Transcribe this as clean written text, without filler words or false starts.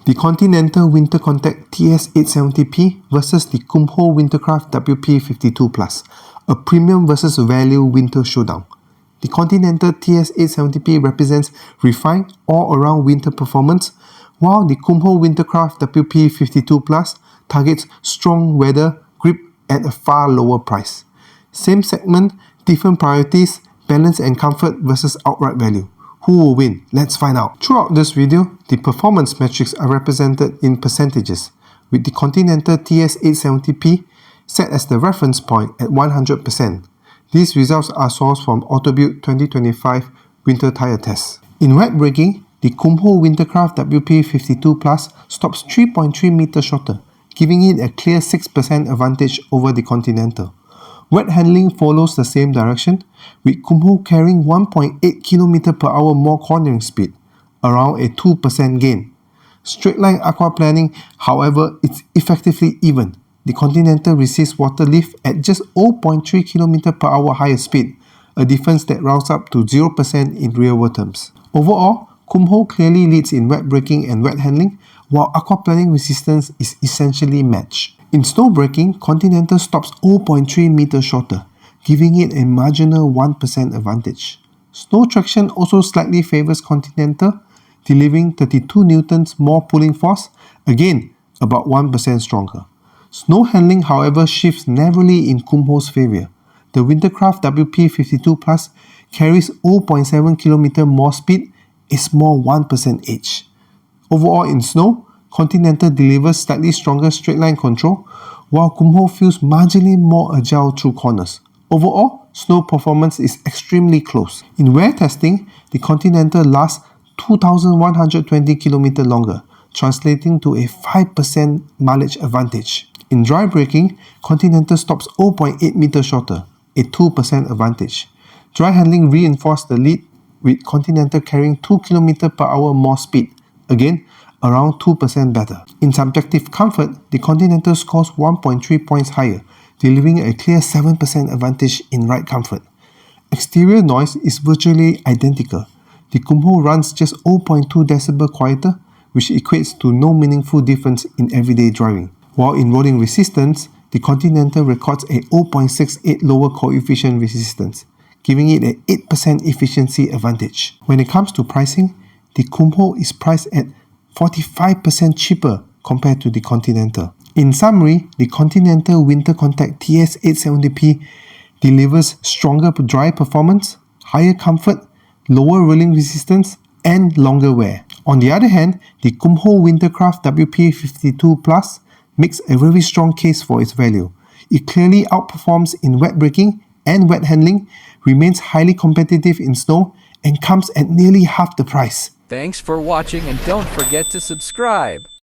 The Continental WinterContact TS 870p versus the Kumho WinterCraft WP52+, a premium versus value winter showdown. The Continental TS 870p represents refined all-around winter performance, while the Kumho WinterCraft WP52+ targets strong weather grip at a far lower price. Same segment, different priorities, balance and comfort versus outright value. Who will win? Let's find out. Throughout this video, the performance metrics are represented in percentages, with the Continental TS 870p set as the reference point at 100%. These results are sourced from Autobuild 2025 winter tire tests. In wet braking, the Kumho WinterCraft WP52+ stops 3.3 meters shorter, giving it a clear 6% advantage over the Continental. Wet handling follows the same direction, with Kumho carrying 1.8 km/h more cornering speed, around a 2% gain. Straight line aquaplaning, however, it's effectively even. The Continental receives water lift at just 0.3 km/h higher speed, a difference that rounds up to 0% in real-world terms. Overall, Kumho clearly leads in wet braking and wet handling, while aquaplaning resistance is essentially matched. In snow braking, Continental stops 0.3 meters shorter, giving it a marginal 1% advantage. Snow traction also slightly favors Continental, delivering 32 newtons more pulling force, again about 1% stronger. Snow handling, however, shifts narrowly in Kumho's favor. The WinterCraft WP52+ carries 0.7 km more speed, a small 1% edge. Overall in snow, Continental delivers slightly stronger straight line control, while Kumho feels marginally more agile through corners. Overall, snow performance is extremely close. In wear testing, the Continental lasts 2,120 km longer, translating to a 5% mileage advantage. In dry braking, Continental stops 0.8 meters shorter, a 2% advantage. Dry handling reinforced the lead, with Continental carrying 2 km/h more speed, again around 2% better. In subjective comfort, the Continental scores 1.3 points higher, delivering a clear 7% advantage in ride comfort. Exterior noise is virtually identical. The Kumho runs just 0.2 dB quieter, which equates to no meaningful difference in everyday driving. While in rolling resistance, the Continental records a 0.68 lower coefficient resistance, giving it an 8% efficiency advantage. When it comes to pricing, the Kumho is priced at 45% cheaper compared to the Continental. In summary, the Continental WinterContact TS 870p delivers stronger dry performance, higher comfort, lower rolling resistance, and longer wear. On the other hand, the Kumho WinterCraft WP52+ makes a very strong case for its value. It clearly outperforms in wet braking and wet handling, remains highly competitive in snow, and comes at nearly half the price. Thanks for watching and don't forget to subscribe.